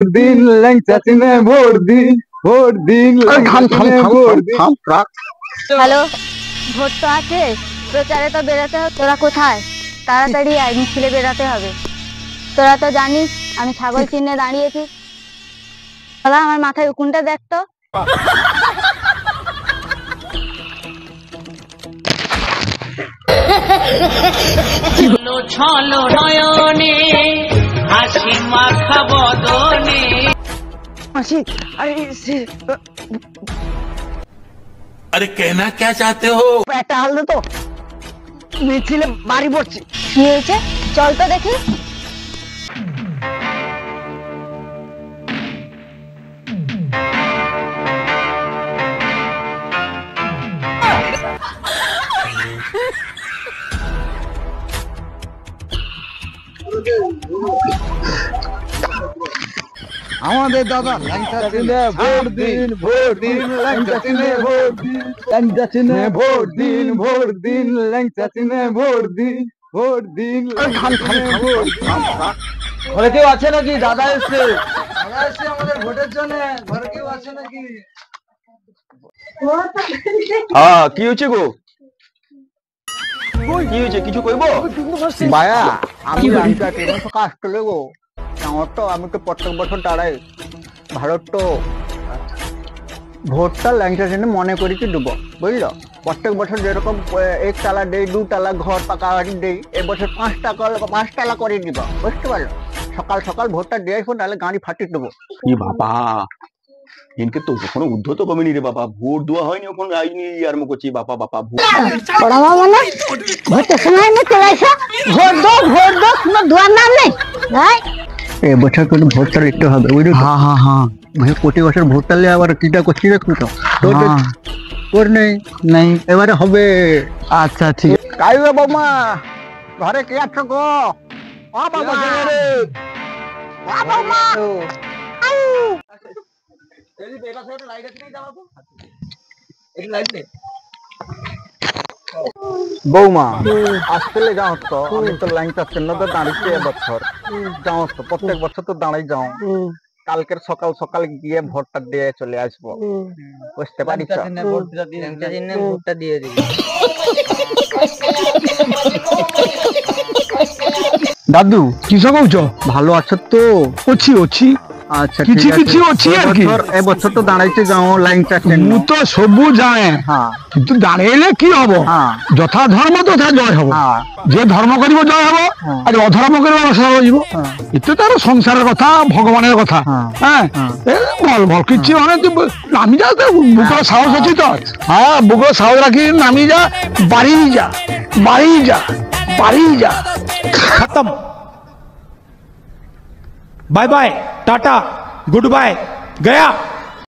দিন ল্যাংচা চিনে ভোট দিন, ভোট দিন ল্যাংচা চিনে ভোট দিন। হ্যালো, ভোট তো আছে, প্রচারে তো বেরোতে হবে। তোরা কোথায়? তাড়াতাড়ি আয়, মিছিলে বেরোতে হবে। তোরা তো জানিস আমি ছাগল চিহ্নে দাঁড়িয়েছি। দাদা, আমার মাথায় উকুনটা দেখ তো। ছলো নয়নে হাসি মাখা বদনে। अरे कहना क्या चाहते हो? একটা হালদে তো মিছিলে বাড়ি পড়ছি। কি হয়েছে? চল তো দেখি। আমাদের দাদা ল্যাংচা চিনে ভোট দিন, ভোট দিন ল্যাংচা চিনে ভোট দিন, ল্যাংচা চিনে ভোট দিন, ভোট দিন ল্যাংচা চিনে ভোট দিন, ভোট দিন। ঘরে কেউ আছে নাকি? দাদা এসছে, দাদা এসছে আমাদের ভোটের জন্য। ঘরে কেউ আছে নাকি? হ্যাঁ, কি হয়েছে গো? কি হয়েছে, কিছু কইব? ভাইয়া, আমি ল্যাংচা চিনে তো কাজ করলে গো। আমার তো আমি তো প্রত্যেক বছর দাঁড়াই। ভারত তো ভোটটা ল্যাংচা চিনে মনে করি কি দেবো, বুঝলো? প্রত্যেক বছর যেরকম এক তালা দেই, দু তালা ঘর পাকা বাড়ি দেই, এবছর 5 তালা করে দিব, বুঝতে পারলো? সকাল সকাল ভোটটা দিয়ে আসবো, নাহলে গাড়ি ফাটিয়ে দেবো। ই বাবা, ইনকে তো কোনো উদ্ধত কমেনি রে বাবা। ভোট দেওয়া হয়নি, ওখানে আইনি আরম্ভ করছি। বাবা বাবা, ভোট ভোটের সময় নিয়ে চলে আসো। ভোট দো, ভোট দো, কোনো দোয়ার নাম নেই। এবছর কিন্তু ভোটটা দিতে হবে, বুঝলি? হ্যাঁ হ্যাঁ হ্যাঁ, প্রতি বছর ভোটটা নিয়ে আবার কিটা করছি দেখুন তো। তোর নেই নেই, এবারে হবে। আচ্ছা ঠিক আছে। কাইবে বাবা, ঘরে কে আছো গো? ও বাবা রে, ও বাবা, বৌমা আসলে যাও তো, আমি তো লাইনটা চিহ্ন তো দাঁড়িয়েছি এবছর। যাও তো, প্রত্যেক বছর তো দাঁড়াই যাও। কালকের সকাল সকাল গিয়ে ভোটটা দিয়ে চলে আসবো, বুঝতে পারিস? ভোটটা দিয়ে দিবি। দাদু কিসব কৌছ? ভালো আছো তো? অছি অছি। আচ্ছা, କିଛି କିଛି ଅଛି আর কি। এবছর তো দাঁড়াইছে যাও লাইনটা চিহ্ন। ମୁଁ ତ ସବୁ ଜାଣେ, হ্যাঁ কিন্তু দাঁড়াইলে কি হব? হ্যাঁ যথা ধর্ম তথা জয় হব। হ্যাঁ যে ধর্ম କରିବ জয় হব, আর অধর্ম କରିବ নাশ হইব। এতে তার সংসারের কথা, ভগবানের কথা। হ্যাঁ, বল বল কিছু মানে নামি যা, বুকের সাহস আছে তো? হ্যাঁ, বুকের সাহস রাখি নামি যা, বাড়ি যা, বাড়ি যা, বাড়ি যা। खत्म। बाय बाय, टाटा, गुड बाय, गया।